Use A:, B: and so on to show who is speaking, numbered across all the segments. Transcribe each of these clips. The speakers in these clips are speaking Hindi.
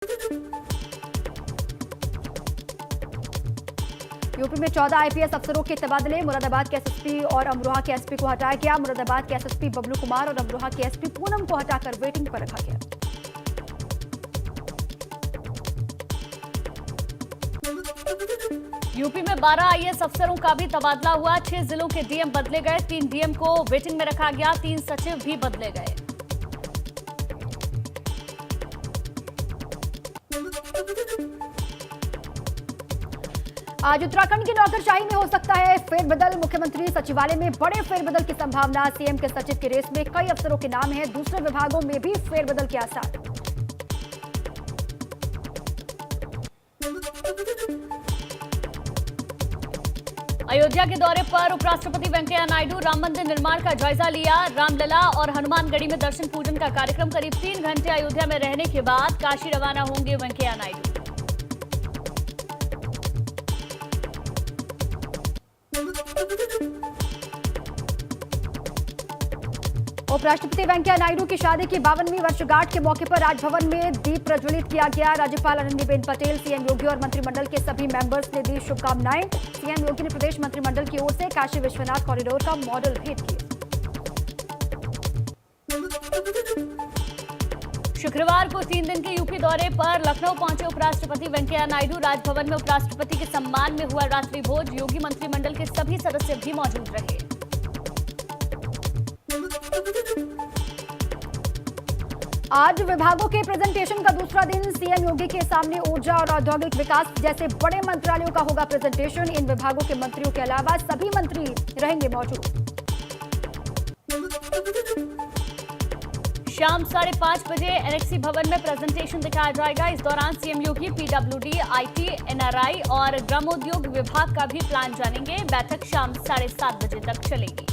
A: यूपी में 14 आईपीएस अफसरों के तबादले। मुरादाबाद के एसएसपी और अमरोहा के एसपी को हटाया गया। मुरादाबाद के एसएसपी बबलू कुमार और अमरोहा के एसपी पूनम को हटाकर वेटिंग पर रखा गया।
B: यूपी में 12 आईएएस अफसरों का भी तबादला हुआ। 6 जिलों के डीएम बदले गए। 3 डीएम को वेटिंग में रखा गया। 3 सचिव भी बदले गए।
A: आज उत्तराखंड की नौकरशाही में हो सकता है फेरबदल। मुख्यमंत्री सचिवालय में बड़े फेरबदल की संभावना। सीएम के सचिव की रेस में कई अफसरों के नाम हैं। दूसरे विभागों में भी फेरबदल के आसार।
B: अयोध्या के दौरे पर उपराष्ट्रपति वेंकैया नायडू राम मंदिर निर्माण का जायजा लिया। रामलला और हनुमानगढ़ी में दर्शन पूजन का कार्यक्रम। करीब 3 घंटे अयोध्या में रहने के बाद काशी रवाना होंगे वेंकैया नायडू।
A: उपराष्ट्रपति वेंकैया नायडू की शादी की 52वीं वर्षगांठ के मौके पर राजभवन में दीप प्रज्वलित किया गया। राज्यपाल आनंदीबेन पटेल, सीएम योगी और मंत्रिमंडल के सभी मेंबर्स ने दी शुभकामनाएं। सीएम योगी ने प्रदेश मंत्रिमंडल की ओर से काशी विश्वनाथ कॉरिडोर का मॉडल भेंट किया।
B: शुक्रवार को 3 दिन के यूपी दौरे पर लखनऊ पहुंचे उपराष्ट्रपति वेंकैया नायडू। राजभवन में उपराष्ट्रपति के सम्मान में हुआ रात्रि भोज। योगी मंत्रिमंडल के सभी सदस्य भी मौजूद रहे।
A: आज विभागों के प्रेजेंटेशन का दूसरा दिन। सीएम योगी के सामने ऊर्जा और औद्योगिक विकास जैसे बड़े मंत्रालयों का होगा प्रेजेंटेशन। इन विभागों के मंत्रियों के अलावा सभी मंत्री रहेंगे मौजूद।
B: शाम 5:30 बजे एनएक्सी भवन में प्रेजेंटेशन दिखाया जाएगा। इस दौरान CM Yogi PWD, IT, NRI और ग्रामोद्योग विभाग का भी प्लान जानेंगे। बैठक शाम 7:30 बजे तक चलेगी।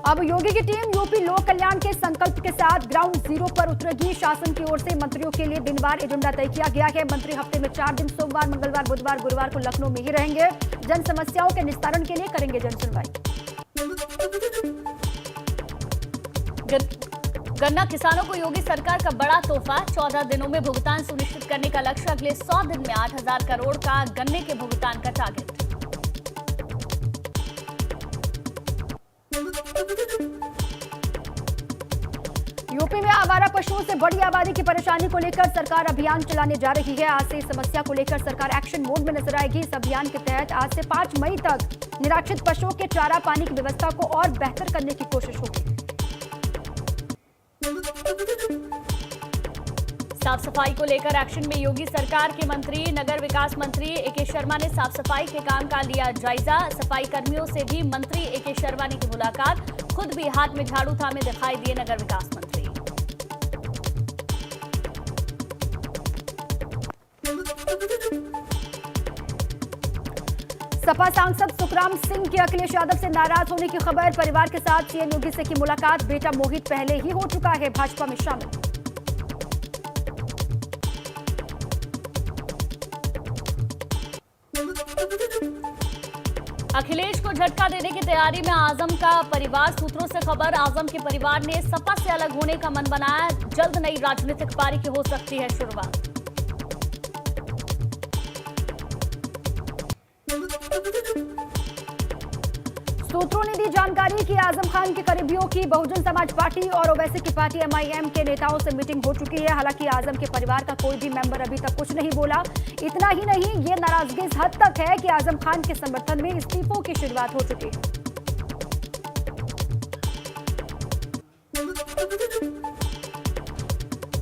A: अब योगी की टीम यूपी लोक कल्याण के संकल्प के साथ ग्राउंड जीरो पर उतरेगी। शासन की ओर से मंत्रियों के लिए दिनवार एजेंडा तय किया गया है। मंत्री हफ्ते में 4 दिन सोमवार, मंगलवार, बुधवार, गुरुवार को लखनऊ में ही रहेंगे। जन समस्याओं के निस्तारण के लिए करेंगे जन सुनवाई।
B: गन्ना किसानों को योगी सरकार का बड़ा तोहफा। 14 दिनों में भुगतान सुनिश्चित करने का लक्ष्य। अगले 100 दिन में 8,000 करोड़ का गन्ने के भुगतान का टारगेट।
A: यूपी में आवारा पशुओं से बड़ी आबादी की परेशानी को लेकर सरकार अभियान चलाने जा रही है। आज से इस समस्या को लेकर सरकार एक्शन मोड में नजर आएगी। इस अभियान के तहत आज से 5 मई तक निराश्रित पशुओं के चारा पानी की व्यवस्था को और बेहतर करने की कोशिश होगी।
B: साफ सफाई को लेकर एक्शन में योगी सरकार के मंत्री। नगर विकास मंत्री एके शर्मा ने साफ सफाई के काम का लिया जायजा। सफाई कर्मियों से भी मंत्री एके शर्मा ने की मुलाकात। खुद भी हाथ में झाड़ू थामे दिखाई दिए नगर विकास मंत्री।
A: सपा सांसद सुखराम सिंह के अखिलेश यादव से नाराज होने की खबर। परिवार के साथ सीएम योगी से की मुलाकात। बेटा मोहित पहले ही हो चुका है भाजपा में शामिल।
B: अखिलेश को झटका देने की तैयारी में आजम का परिवार। सूत्रों से खबर, आजम के परिवार ने सपा से अलग होने का मन बनाया। जल्द नई राजनीतिक पारी की हो सकती है शुरुआत।
A: सूत्रों ने दी जानकारी कि आजम खान के करीबियों की बहुजन समाज पार्टी और ओवैसी की पार्टी एमआईएम के नेताओं से मीटिंग हो चुकी है। हालांकि आजम के परिवार का कोई भी मेंबर अभी तक कुछ नहीं बोला। इतना ही नहीं, ये नाराजगी इस हद तक है कि आजम खान के समर्थन में इस्तीफों की शुरुआत हो चुकी है।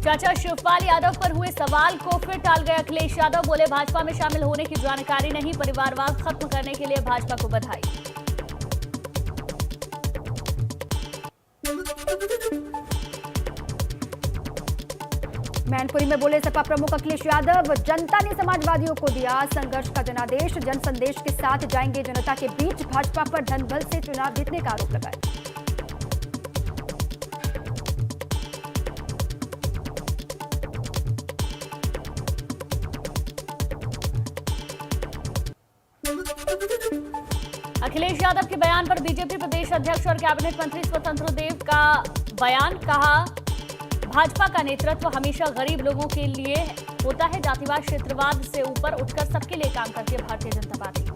B: चाचा शिवपाल यादव पर हुए सवाल को फिर टाल गए अखिलेश यादव। बोले भाजपा में शामिल होने की जानकारी नहीं। परिवारवाद खत्म करने के लिए भाजपा को बधाई।
A: मैनपुरी में बोले सपा प्रमुख अखिलेश यादव। जनता ने समाजवादियों को दिया संघर्ष का जनादेश। जन संदेश के साथ जाएंगे जनता के बीच। भाजपा पर धन बल से चुनाव जीतने का आरोप लगाया।
B: अखिलेश यादव के बयान पर बीजेपी प्रदेश अध्यक्ष और कैबिनेट मंत्री स्वतंत्र देव का बयान। कहा भाजपा का नेतृत्व हमेशा गरीब लोगों के लिए होता है। जातिवाद क्षेत्रवाद से ऊपर उठकर सबके लिए काम करती है भारतीय जनता पार्टी।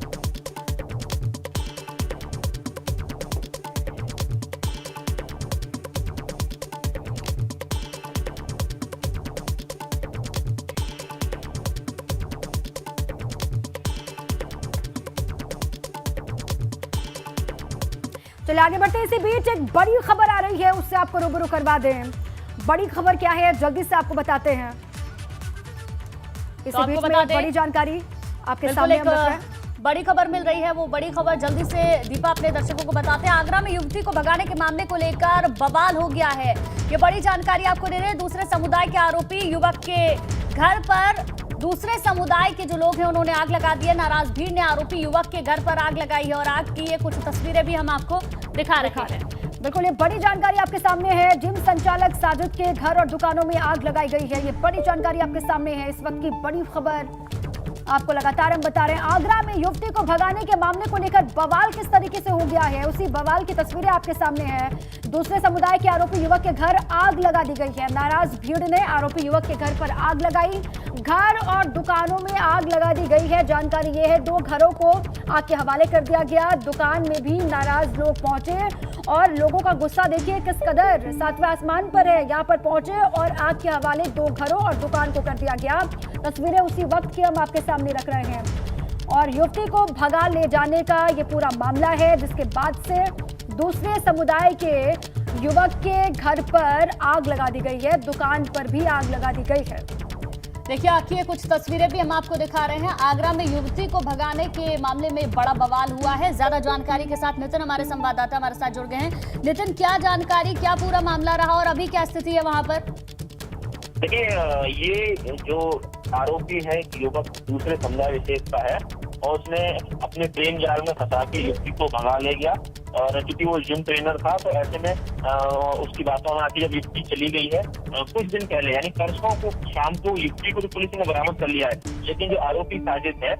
A: चलिए आगे बढ़ते हैं। इसी बीच एक बड़ी खबर आ रही है, उससे आपको रूबरू करवा दें। बड़ी खबर क्या है जल्दी से आपको बताते हैं। इसी बीच में बड़ी जानकारी आपके सामने हम रख रहे हैं।
B: बड़ी खबर मिल रही है, वो बड़ी खबर जल्दी से दीपा अपने दर्शकों को बताते हैं। आगरा में युवती को भगाने के मामले को लेकर बवाल हो गया है। ये बड़ी जानकारी आपको दे रहे हैं। दूसरे समुदाय के आरोपी युवक के घर पर दूसरे समुदाय के जो लोग हैं उन्होंने आग लगा दी है। नाराज भीड़ ने आरोपी युवक के घर पर आग लगाई है और आग की ये कुछ तस्वीरें भी हम आपको दिखा रहे हैं।
A: बिल्कुल, ये बड़ी जानकारी आपके सामने है। जिम संचालक साजिद के घर और दुकानों में आग लगाई गई है। ये बड़ी जानकारी आपके सामने है। इस वक्त की बड़ी खबर आपको लगातार हम बता रहे हैं। आगरा में युवती को भगाने के मामले को लेकर बवाल किस तरीके से हो गया है, उसी बवाल की तस्वीरें आपके सामने हैं। दूसरे समुदाय के आरोपी युवक के घर आग लगा दी गई है। नाराज भीड़ ने आरोपी युवक के घर पर आग लगाई। घर और दुकानों में आग लगा दी गई है। जानकारी ये है 2 घरों को आग के हवाले कर दिया गया। दुकान में भी नाराज लोग पहुंचे और लोगों का गुस्सा देखिए किस कदर 7वें आसमान पर है। यहाँ पर पहुंचे और आग के हवाले 2 घरों और दुकान को कर दिया गया। तस्वीरें उसी वक्त की हम आपके सामने रख रहे हैं और युवती को भगा ले जाने का ये पूरा मामला है, जिसके बाद से दूसरे समुदाय के युवक के घर पर आग लगा दी गई है। दुकान पर भी आग लगा दी गई है।
B: देखिए आखिर कुछ तस्वीरें भी हम आपको दिखा रहे हैं। आगरा में युवती को भगाने के मामले में बड़ा बवाल हुआ है। ज्यादा जानकारी के साथ नितिन हमारे संवाददाता हमारे साथ जुड़ गए हैं। नितिन, क्या जानकारी, क्या पूरा मामला रहा और अभी क्या स्थिति है वहां पर?
C: देखिए, ये जो आरोपी है युवक दूसरे समुदाय विशेष का है और उसने अपने प्रेम जाल में फंसा के युवती को भगा ले गया। और क्योंकि वो जिम ट्रेनर था तो ऐसे में उसकी बातों में आके जब युवती चली गई है कुछ दिन पहले यानी परसों को शाम को युवती को तो पुलिस ने बरामद कर लिया है, लेकिन जो आरोपी साजिद है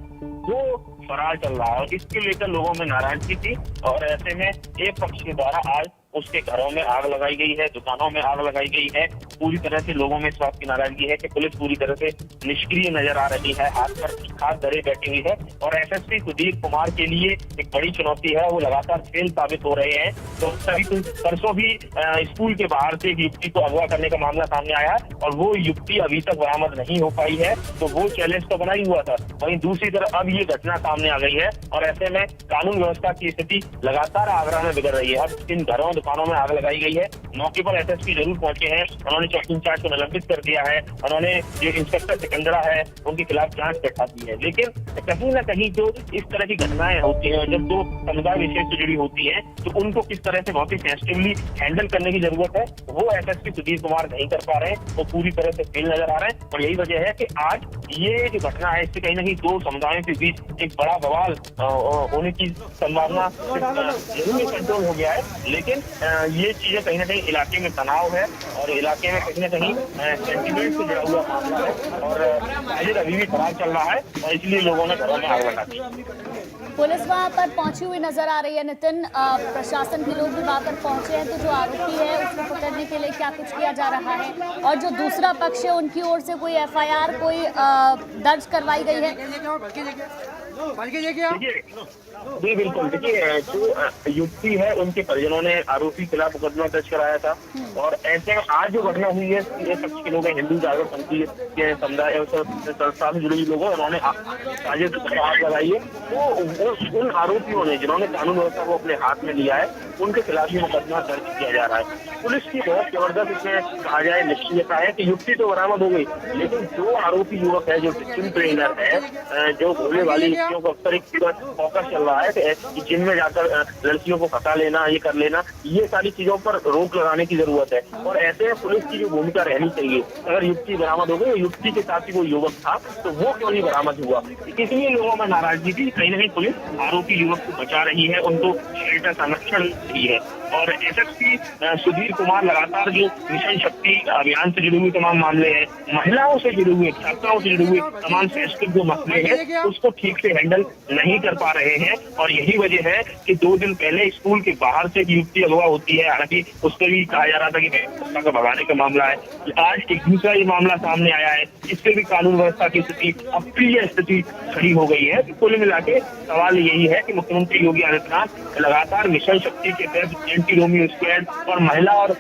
C: वो फरार चल रहा है और इसके लेकर लोगों में नाराजगी थी। और ऐसे में एक पक्ष के द्वारा आज उसके घरों में आग लगाई गई है, दुकानों में आग लगाई गई है। पूरी तरह से लोगों में इस बात की नाराजगी है कि पुलिस पूरी तरह से निष्क्रिय नजर आ रही है, हाथ पर हाथ धरे बैठी हुई है। और एसएसपी सुधीर कुमार के लिए एक बड़ी चुनौती है, वो लगातार फेल साबित हो रहे हैं। तो तभी परसों भी स्कूल के बाहर से एक युवती को अगवा करने का मामला सामने आया और वो युवती अभी तक बरामद नहीं हो पाई है, तो वो चैलेंज तो बना ही हुआ था। वहीं दूसरी तरफ अब ये घटना सामने आ गई है और ऐसे में कानून व्यवस्था की स्थिति लगातार आगरा में बिगड़ रही है। अब इन घरों दुकानों में आग लगाई गई है। मौके पर एसएसपी जरूर पहुंचे हैं, उन्होंने चौकी इंचार्ज को निलंबित कर दिया है, उन्होंने जो इंस्पेक्टर सिकंदरा है उनके खिलाफ जांच बैठा दी है। लेकिन कहीं ना कहीं जो इस तरह की घटनाएं होती हैं जब 2 समुदाय विशेष से जुड़ी होती है तो उनको किस तरह से बहुत ही सेंसिटिवली हैंडल करने की जरूरत है, वो एसएसपी सुधीर कुमार नहीं कर पा रहे हैं, वो पूरी तरह से फेल नजर आ रहे हैं। और यही वजह है कि आज ये जो घटना है इससे कहीं ना कहीं 2 समुदायों के बीच एक बड़ा बवाल होने की संभावना जरूर कंट्रोल हो गया है। लेकिन ये चीजें कहीं ना कहीं इलाके में तनाव है और इलाके में कहीं ना कहीं सेंटिमेंट से जुड़ा हुआ मामला है और साजिद अभी भी फरार चल रहा है और इसलिए लोगों ने घरों में आग लगा दी।
B: पुलिस वहां पर पहुंची हुई नजर आ रही है। नितिन, प्रशासन के लोग भी वहां पर पहुंचे हैं, तो जो आरोपी है उसको पकड़ने के लिए क्या कुछ किया जा रहा है और जो दूसरा पक्ष है उनकी ओर से कोई एफआईआर कोई दर्ज करवाई गई है?
C: जी बिल्कुल, देखिए जो युवती है उनके परिजनों ने आरोपी के खिलाफ मुकदमा दर्ज कराया था और ऐसे में आज जो घटना हुई है ये पक्ष के लोग हिंदू जागरण समिति के समुदाय संस्था से जुड़े लोगों उन्होंने साजिद पर आग लगाई है। तो उन आरोपियों ने जिन्होंने कानून व्यवस्था को अपने हाथ में लिया है उनके खिलाफ भी मुकदमा दर्ज किया जा रहा है। पुलिस की बहुत जबरदस्त इसमें कहा जाए निश्चयता है कि युवती तो बरामद हो गई, लेकिन जो आरोपी युवक है जो जिम ट्रेनर है जो भोले वाली युवतियों को अक्सर एक फोकस चल रहा है कि जिम में जाकर लड़कियों को फंसा लेना, ये कर लेना, ये सारी चीजों पर रोक लगाने की जरूरत है। और ऐसे में पुलिस की जो भूमिका रहनी चाहिए, अगर युवती बरामद हो गई, युवती के साथ ही वो युवक था तो वो क्यों नहीं बरामद हुआ, इसलिए लोगों में नाराजगी थी। कहीं ना कहीं पुलिस आरोपी युवक को बचा रही है, उनको शेल्टर संरक्षण दी है और एसएसपी सुधीर कुमार लगातार जो मिशन शक्ति अभियान से जुड़े हुए तमाम मामले हैं, महिलाओं से जुड़े हुए, छात्राओं से जुड़े हुए तमाम सेंसिटिव जो मसले हैं उसको ठीक से हैंडल नहीं कर पा रहे हैं। और यही वजह है कि 2 दिन पहले स्कूल के बाहर से एक युवती अगवा होती है, हालांकि उस पर भी कहा जा रहा था कि व्यवस्था का भगाने का मामला है। आज एक दूसरा ये मामला सामने आया है, इससे भी कानून व्यवस्था की स्थिति अप्रिय स्थिति खड़ी हो गई है। कुल मिला के सवाल यही है कि मुख्यमंत्री योगी आदित्यनाथ लगातार मिशन शक्ति के तहत एंटी रोमियो स्क्वाड और महिला और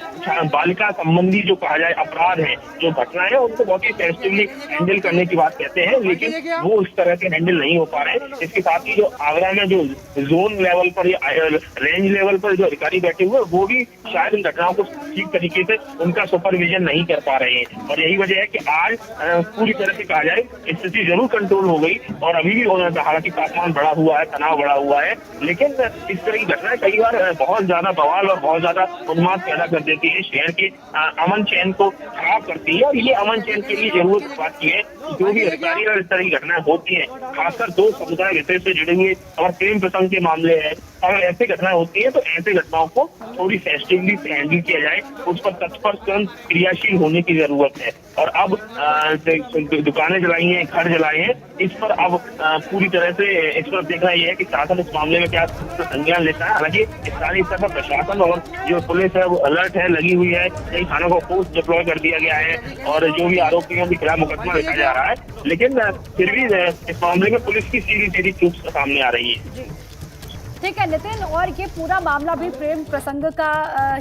C: बालिका संबंधी जो कहा जाए अपराध है, जो घटनाएं हैं, उनको बहुत ही सेंसिटिवली हैंडल करने की बात कहते हैं, लेकिन वो उस तरह के हैंडल नहीं हो पा रहे हैं। इसके साथ ही जो आगरा में जो जोन लेवल पर या रेंज लेवल पर जो अधिकारी बैठे हुए वो भी शायद इन घटनाओं को ठीक तरीके से उनका सुपरविजन नहीं कर पा रहे हैं। और यही वजह है कि आज पूरी तरह से कहा जाए स्थिति जरूर कंट्रोल हो गई और अभी भी हालांकि तापमान बढ़ा हुआ है, तनाव बढ़ा हुआ है, लेकिन इस तरह की घटनाएं कई बार बहुत ज्यादा बवाल और बहुत ज्यादा उन्माद पैदा कर देती है, शहर के अमन चैन को खराब करती है। और ये अमन चैन के लिए जरूरत इस बात की है जो भी अधिकारी और इस तरह की घटनाएं होती है, खासकर 2 समुदाय विशेष से जुड़े हुए और प्रेम प्रसंग के मामले हैं, अगर ऐसी घटनाएं होती है तो ऐसे घटनाओं को थोड़ी सेंसिटिवली से हैंडल किया जाए, उस पर तत्पर स्वयं क्रियाशील होने की जरूरत है। और अब दुकानें जलाई हैं, घर जलाए हैं, इस पर अब पूरी तरह से इस पर देखना यह है कि शासन इस मामले में क्या संज्ञान लेता है। हालांकि स्थानीय स्तर पर प्रशासन और जो पुलिस है वो अलर्ट है, लगी हुई है, कई थानों को फोर्स डिप्लॉय कर दिया गया है और जो भी आरोपियों के खिलाफ मुकदमा लिखा जा रहा है, लेकिन फिर भी इस मामले में पुलिस की सीधी चूक सामने आ रही है।
A: ठीक है नितिन, और ये पूरा मामला भी प्रेम प्रसंग का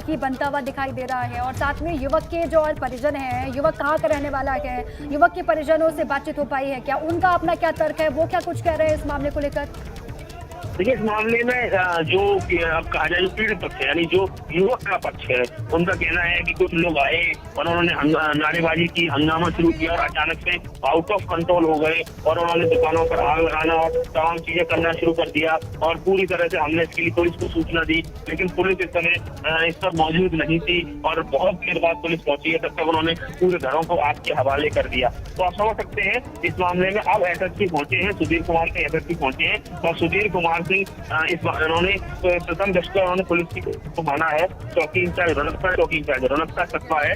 A: ही बनता हुआ दिखाई दे रहा है और साथ में युवक के जो और परिजन हैं, युवक कहाँ का रहने वाला है, युवक के परिजनों से बातचीत हो पाई है क्या, उनका अपना क्या तर्क है, वो क्या कुछ कह रहे हैं इस मामले को लेकर?
C: देखिए, इस मामले में जो अब कहा जाए जो पीड़ित पक्ष है, यानी जो युवक का पक्ष है, उनका कहना है कि कुछ लोग आए और उन्होंने नारेबाजी की, हंगामा शुरू किया और अचानक से आउट ऑफ कंट्रोल हो गए और उन्होंने दुकानों पर आग लगाना और तमाम चीजें करना शुरू कर दिया और पूरी तरह से हमने इसके लिए पुलिस को सूचना दी, लेकिन पुलिस इस समय इस पर मौजूद नहीं थी और बहुत देर बाद पुलिस पहुंची है, तब तक उन्होंने पूरे घरों को आग के हवाले कर दिया। तो आप समझ सकते हैं इस मामले में अब एसएसपी पहुंचे हैं, सुधीर कुमार के एसएसपी पहुंचे हैं और सुधीर कुमार इन्होंने प्रथम दृष्टया उन्होंने पुलिस को माना है, चौकी इंचार्ज रौनक का सत्ता है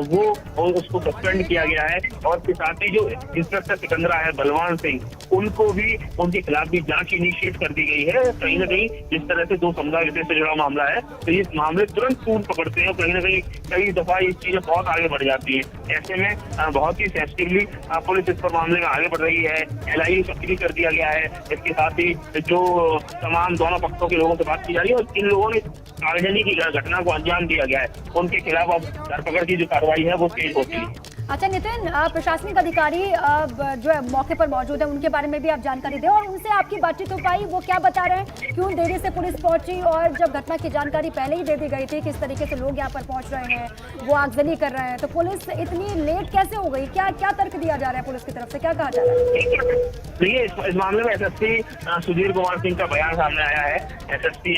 C: वो उसको सस्पेंड किया गया है और इसके साथ ही जो इंस्पेक्टर सिकंदरा है बलवान सिंह, उनको भी उनके खिलाफ भी जांच इनिशिएट कर दी गई है। कहीं ना कहीं जिस तरह से 2 समुदाय विशेष से जुड़ा मामला है तो ये मामले तुरंत पूर्ण पकड़ते हैं, कहीं ना कहीं कई दफा ये चीजें बहुत आगे बढ़ जाती है। ऐसे में बहुत ही सेंसिटिवली पुलिस इस पर मामले में आगे बढ़ रही है, LIU सक्रिय कर दिया गया है। इसके साथ ही जो तमाम दोनों पक्षों के लोगों से बात की जा रही है और 3 लोगों ने आगजनी की घटना को अंजाम दिया गया है, उनके खिलाफ अब धरपकड़ की जो कार्रवाई है वो तेज होती है।
A: अच्छा नितिन, प्रशासनिक अधिकारी जो है मौके पर मौजूद है, उनके बारे में भी आप जानकारी दें और उनसे आपकी बातचीत हो पाई, वो क्या बता रहे हैं, क्यों देरी से पुलिस पहुंची और जब घटना की जानकारी पहले ही दे दी गई थी, किस तरीके से लोग यहाँ पर पहुंच रहे हैं, वो आगजनी कर रहे हैं, तो पुलिस इतनी लेट कैसे हो गई, क्या क्या तर्क दिया जा रहा है पुलिस की तरफ से, क्या कहा जा रहा है?
C: देखिए, इस मामले में एसएसपी सुधीर कुमार सिंह का बयान सामने आया है। एसएसपी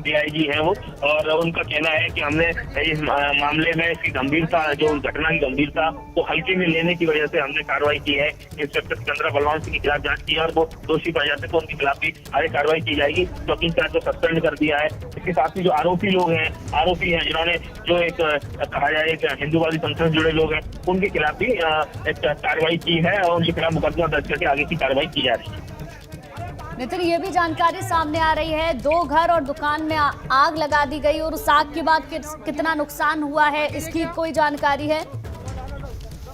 C: DIG है वो, और उनका कहना है कि हमने इस मामले में इसकी गंभीरता, जो घटना की गंभीरता को हल्के में लेने की वजह से हमने कार्रवाई की है। इंस्पेक्टर सिकंदरा बलवान सिंह के खिलाफ जांच की है और वो दोषी पाए जाते तो उनके खिलाफ भी आगे कार्रवाई की जाएगी। चौकी इंचार्ज को सस्पेंड कर दिया है। इसके साथ ही जो आरोपी हैं जिन्होंने जो एक कहा जाए एक हिंदूवादी संगठन से जुड़े लोग हैं, उनके खिलाफ भी एक कार्रवाई की है और उनके खिलाफ मुकदमा दर्ज करके आगे की कार्रवाई की जा रही है।
B: नितिन, ये भी जानकारी सामने आ रही है 2 घर और दुकान में आग लगा दी गई और उस आग के बाद कितना नुकसान हुआ है, इसकी कोई जानकारी है?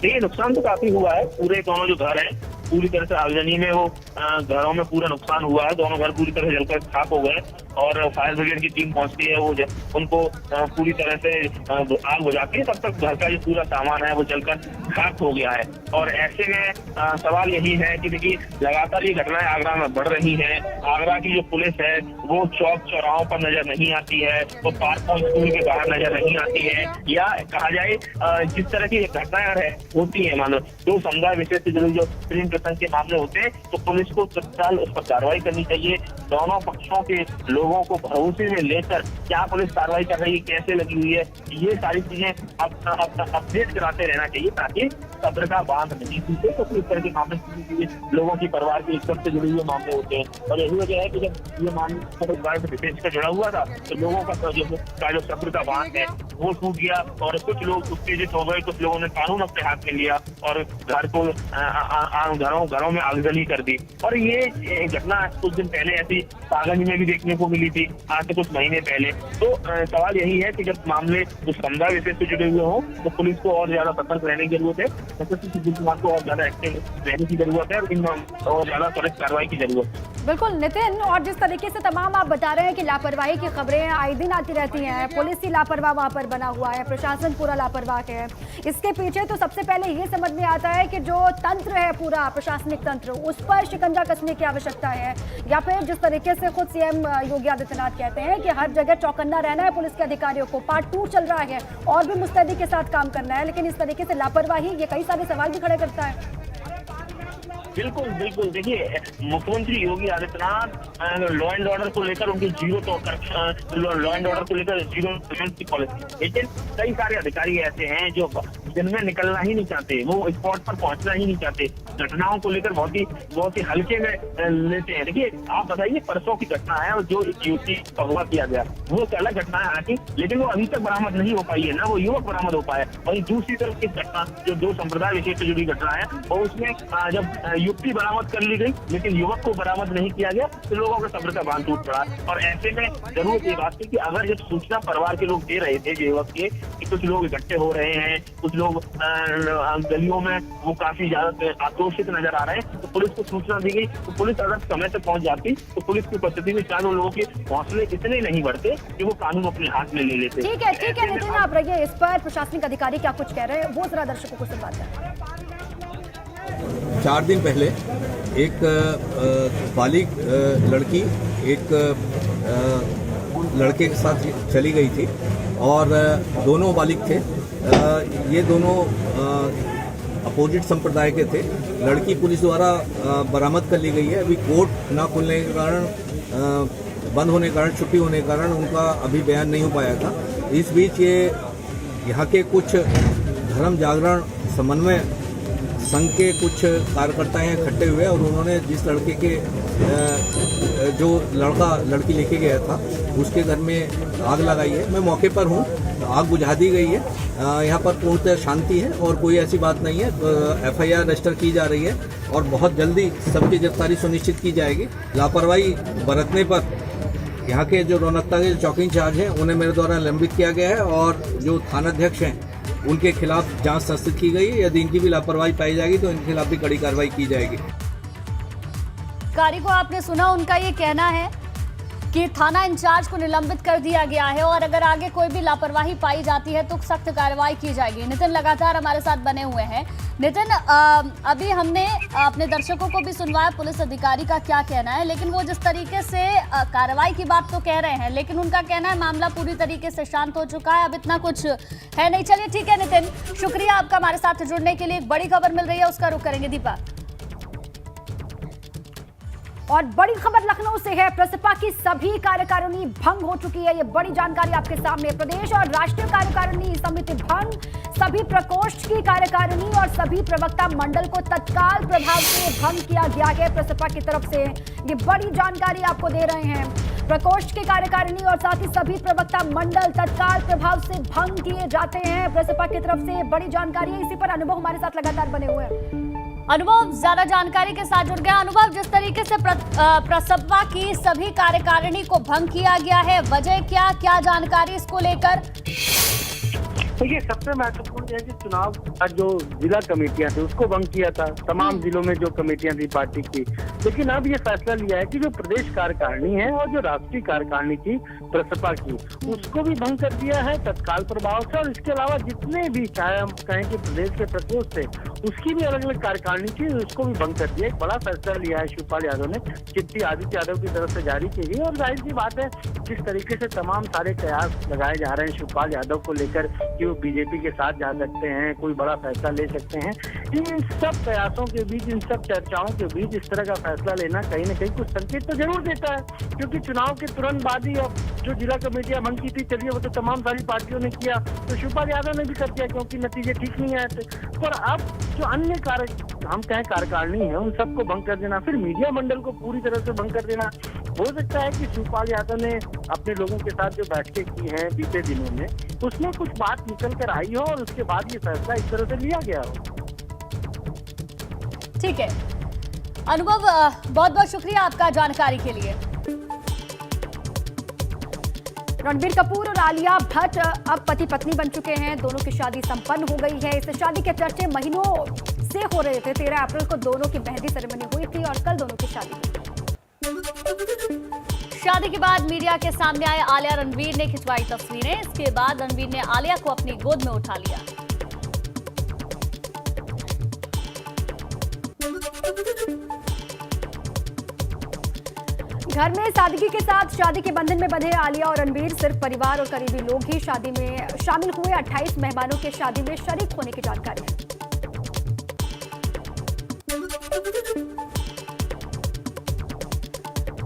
C: देखिए, नुकसान तो काफी हुआ है। पूरे दोनों जो घर हैं पूरी तरह से आगजनी में वो घरों में पूरा नुकसान हुआ है। दोनों घर पूरी तरह से जलकर खाक हो गए और फायर ब्रिगेड की टीम पहुंचती है, वो उनको पूरी तरह से आग बुझाती है। तब तक घर का जो पूरा सामान है वो जलकर खाक हो गया है। और ऐसे में सवाल यही है कि देखिए, लगातार ये घटनाएं आगरा में बढ़ रही हैं। आगरा की जो पुलिस है वो चौक चौराहों पर नजर नहीं आती है, वो पार्कों स्कूल के बाहर नजर नहीं आती है, या कहा जाए जिस तरह की घटनाएं होती है, मानो 2 समुदाय विशेष से जुड़े जो प्रेम प्रसंग के मामले होते हैं, तो पुलिस को तत्काल उस पर कार्रवाई करनी चाहिए। दोनों पक्षों के लोगों को भरोसे में लेकर क्या पुलिस कार्रवाई कर रही है, कैसे लगी हुई है, ये सारी चीजें अपडेट कराते रहना चाहिए ताकि सब्र का बांध नहीं टूटे। तो इस तरह के मामले लोगों की परिवार के इज्जत से जुड़े हुए मामले होते हैं और यही वजह है कि जब ये मामला विशेष का जुड़ा हुआ था तो लोगों का जो सब्र का बांध है वो टूट गया और कुछ लोग उत्तेजित हो गए, कुछ लोगों ने कानून अपने हाथ में लिया और घरों में आगजनी कर दी। और ये घटना कुछ दिन पहले ऐसी सागंज में भी देखने को मिली थी, आज से कुछ महीने पहले। तो सवाल यही है कि जब मामले उस समुदाय विशेष से जुड़े हुए हों तो पुलिस को और ज्यादा सतर्क रहने की जरूरत है, को और ज्यादा एक्टिव रहने की जरूरत है और ज्यादा त्वरित कार्रवाई की जरूरत है।
A: बिल्कुल नितिन, और जिस तरीके से तमाम आप बता रहे हैं कि लापरवाही की खबरें आए दिन आती रहती हैं, पुलिस ही लापरवाह वहां पर बना हुआ है, प्रशासन पूरा लापरवाह है, इसके पीछे तो सबसे पहले ये समझ में आता है कि जो तंत्र है पूरा प्रशासनिक तंत्र उस पर शिकंजा कसने की आवश्यकता है, या फिर जिस तरीके से खुद सीएम योगी आदित्यनाथ कहते हैं कि हर जगह चौकन्ना रहना है पुलिस के अधिकारियों को, पार्ट 2 चल रहा है और भी मुस्तैदी के साथ काम करना है, लेकिन इस तरीके से लापरवाही ये कई सारे सवाल भी खड़े करता है।
C: बिल्कुल बिल्कुल, देखिए मुख्यमंत्री Yogi Adityanath law and order को लेकर उनकी लॉ एंड ऑर्डर को लेकर जीरो टॉलरेंस की पॉलिसी, लेकिन कई सारे अधिकारी ऐसे हैं जो जिनमें निकलना ही नहीं चाहते, वो स्पॉट पर पहुंचना ही नहीं चाहते, घटनाओं को लेकर बहुत ही हल्के में लेते हैं। देखिए आप बताइए, परसों की घटना है और जो एक युवती का अगवा किया गया वो अलग घटना है हालांकि, लेकिन वो अभी तक बरामद नहीं हो पाई है, ना वो युवक बरामद हो पाया। वहीं दूसरी तरफ की घटना जो 2 संप्रदाय विशेष से जुड़ी घटना है और उसमें जब युवती बरामद कर ली गई लेकिन युवक को बरामद नहीं किया गया तो लोगों का सब्र का बांध टूट पड़ा। और ऐसे में जरूरत ये बात थी कि अगर जब सूचना परिवार के लोग दे रहे थे युवक के कि कुछ लोग इकट्ठे हो रहे हैं, कुछ लोग गलियों में वो काफी ज्यादा आक्रोशित नजर आ रहे हैं, तो पुलिस को सूचना दी गई, तो पुलिस अगर समय से पहुंच जाती तो पुलिस की उपस्थिति में शायद उन लोगों के हौसले इतने नहीं बढ़ते कि वो कानून अपने हाथ में ले लेते।
A: ठीक है नितिन, आप रहिए, इस पर प्रशासनिक अधिकारी क्या कुछ कह रहे हैं वो जरा दर्शकों को सुनवाते हैं।
D: 4 दिन पहले एक बालिग लड़की एक लड़के के साथ चली गई थी और दोनों बालिग थे, ये दोनों अपोजिट संप्रदाय के थे। लड़की पुलिस द्वारा बरामद कर ली गई है। अभी कोर्ट ना खुलने के कारण, बंद होने के कारण, छुट्टी होने के कारण उनका अभी बयान नहीं हो पाया था। इस बीच ये यहाँ के कुछ धर्म जागरण समन्वय संघ के कुछ कार्यकर्ता हैं इकट्ठे हुए और उन्होंने जिस लड़के के जो लड़की लेके गया था उसके घर में आग लगाई है। मैं मौके पर हूँ, आग बुझा दी गई है, यहाँ पर पूर्णतः शांति है और कोई ऐसी बात नहीं है। FIR रजिस्टर की जा रही है और बहुत जल्दी सबकी गिरफ्तारी सुनिश्चित की जाएगी। लापरवाही बरतने पर यहाँ के जो रौनकता के चौकी इंचार्ज हैं उन्हें मेरे द्वारा निलंबित किया गया है और जो थानाध्यक्ष हैं उनके खिलाफ जांच संस्थित की गई है। यदि इनकी भी लापरवाही पाई जाएगी तो इनके खिलाफ भी कड़ी कार्रवाई की जाएगी।
B: अधिकारी को आपने सुना, उनका ये कहना है कि थाना इंचार्ज को निलंबित कर दिया गया है और अगर आगे कोई भी लापरवाही पाई जाती है तो सख्त कार्रवाई की जाएगी। नितिन लगातार हमारे साथ बने हुए हैं। नितिन, अभी हमने अपने दर्शकों को भी सुनवाया पुलिस अधिकारी का क्या कहना है, लेकिन वो जिस तरीके से कार्रवाई की बात तो कह रहे हैं लेकिन उनका कहना है मामला पूरी तरीके से शांत हो चुका है, अब इतना कुछ है नहीं। चलिए ठीक है नितिन, शुक्रिया आपका हमारे साथ जुड़ने के लिए। एक बड़ी खबर मिल रही है, उसका रुख करेंगे दीपा।
A: और बड़ी खबर लखनऊ से है, प्रसपा की सभी कार्यकारिणी भंग हो चुकी है। ये बड़ी जानकारी आपके सामने। प्रदेश और राष्ट्रीय कार्यकारिणी समिति भंग, सभी प्रकोष्ठ की कार्यकारिणी और सभी प्रवक्ता मंडल को तत्काल प्रभाव से भंग किया गया है प्रसपा की तरफ से। ये बड़ी जानकारी आपको दे रहे हैं। प्रकोष्ठ की कार्यकारिणी और साथ ही सभी प्रवक्ता मंडल तत्काल प्रभाव से भंग किए जाते हैं प्रसपा की तरफ से। बड़ी जानकारी है, इसी पर अनुभव हमारे साथ लगातार बने हुए हैं।
B: अनुभव ज्यादा जानकारी के साथ जुड़ गया। अनुभव, जिस तरीके से प्रसपा की सभी कार्यकारिणी को भंग किया गया है, वजह क्या जानकारी इसको लेकर?
E: देखिए, सबसे महत्वपूर्ण है कि चुनाव का जो जिला कमेटियां थी उसको भंग किया था, तमाम जिलों में जो कमेटियां थी पार्टी की। लेकिन अब ये फैसला लिया है कि जो प्रदेश कार्यकारिणी है और जो राष्ट्रीय कार्यकारिणी थी प्रसपा की, उसको भी भंग कर दिया है तत्काल प्रभाव से। और इसके अलावा जितने भी, चाहे हम कहें कि प्रदेश के प्रकोष्ठ थे, उसकी भी अलग अलग कार्यकारिणी थी, उसको भी भंग कर दिया। एक बड़ा फैसला लिया है शिवपाल यादव ने, चिट्ठी आदित्य यादव की तरफ से जारी की गई। और जाहिर सी बात है, जिस तरीके से तमाम सारे कयास लगाए जा रहे हैं शिवपाल यादव को लेकर कि वो बीजेपी के साथ जा सकते हैं, कोई बड़ा फैसला ले सकते हैं, इन सब प्रयासों के बीच, इन सब चर्चाओं के बीच इस तरह का फैसला लेना कहीं ना कहीं कुछ संकेत तो जरूर देता है, क्योंकि चुनाव के तुरंत बाद ही अब जो जिला कमेटियां भंग की थी, चलिए वो तो तमाम सारी पार्टियों ने किया, तो शिवपाल यादव ने भी कर दिया क्योंकि नतीजे ठीक नहीं आए थे। पर अब जो अन्य हम कहें कार्यकारिणी है, उन सबको भंग कर देना, फिर मीडिया मंडल को पूरी तरह से भंग कर देना, हो सकता है कि शिवपाल यादव ने अपने लोगों के साथ जो बैठकें की हैं बीते दिनों में, उसमें कुछ बात निकल कर आई हो और उसके बाद ये फैसला इस तरह से लिया गया हो।
B: ठीक है अनुभव, बहुत बहुत शुक्रिया आपका जानकारी के लिए।
A: रणबीर कपूर और आलिया भट्ट अब पति पत्नी बन चुके हैं। दोनों की शादी संपन्न हो गई है। इस शादी के चर्चे महीनों से हो रहे थे। 13 अप्रैल को दोनों की मेहंदी सेरेमनी हुई थी और कल दोनों की शादी हुई।
B: शादी के बाद मीडिया के सामने आए आलिया, रणबीर ने खिंचवाई तस्वीरें। इसके बाद रणबीर ने आलिया को अपनी गोद में उठा लिया।
A: घर में सादगी के साथ शादी के बंधन में बंधे आलिया और रणबीर। सिर्फ परिवार और करीबी लोग ही शादी में शामिल हुए। 28 मेहमानों के शादी में शरीक होने की जानकारी है।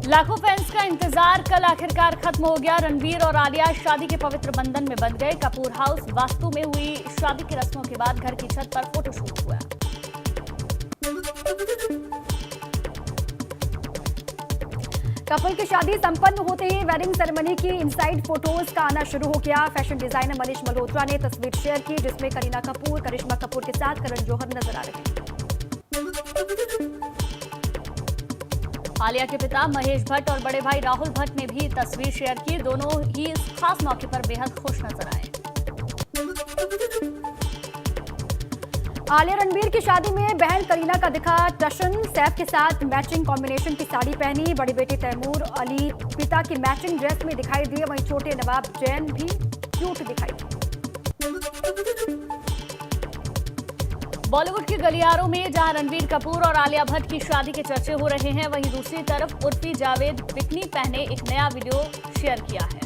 B: लाखों फैंस का इंतजार कल आखिरकार खत्म हो गया। रणबीर और आलिया शादी के पवित्र बंधन में बंध गए। कपूर हाउस वास्तु में हुई शादी की रस्मों के बाद घर की छत पर फोटोशूट हुआ।
A: कपल की शादी संपन्न होते ही वेडिंग सेरेमनी की इनसाइड फोटोज का आना शुरू हो गया। फैशन डिजाइनर मनीष मल्होत्रा ने तस्वीर शेयर की जिसमें करीना कपूर, करिश्मा कपूर के साथ करण जौहर नजर आ रहे हैं।
B: आलिया के पिता महेश भट्ट और बड़े भाई राहुल भट्ट ने भी तस्वीर शेयर की। दोनों ही इस खास मौके पर बेहद खुश नजर आए।
A: आलिया रणबीर की शादी में बहन करीना का दिखा टशन। सैफ के साथ मैचिंग कॉम्बिनेशन की साड़ी पहनी। बड़ी बेटी तैमूर अली पिता की मैचिंग ड्रेस में दिखाई दिए। वहीं छोटे नवाब जैन भी क्यूट दिखाई दिए।
B: बॉलीवुड के गलियारों में जहां रणबीर कपूर और आलिया भट्ट की शादी के चर्चे हो रहे हैं, वहीं दूसरी तरफ उर्फी जावेद बिकनी पहने एक नया वीडियो शेयर किया है।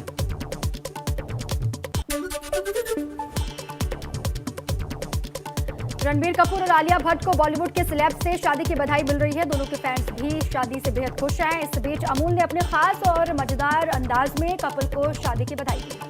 A: रणबीर कपूर और आलिया भट्ट को बॉलीवुड के सेलेब से शादी की बधाई मिल रही है। दोनों के फैंस भी शादी से बेहद खुश हैं। इस बीच अमूल ने अपने खास और मजेदार अंदाज में कपल को शादी की बधाई दी है।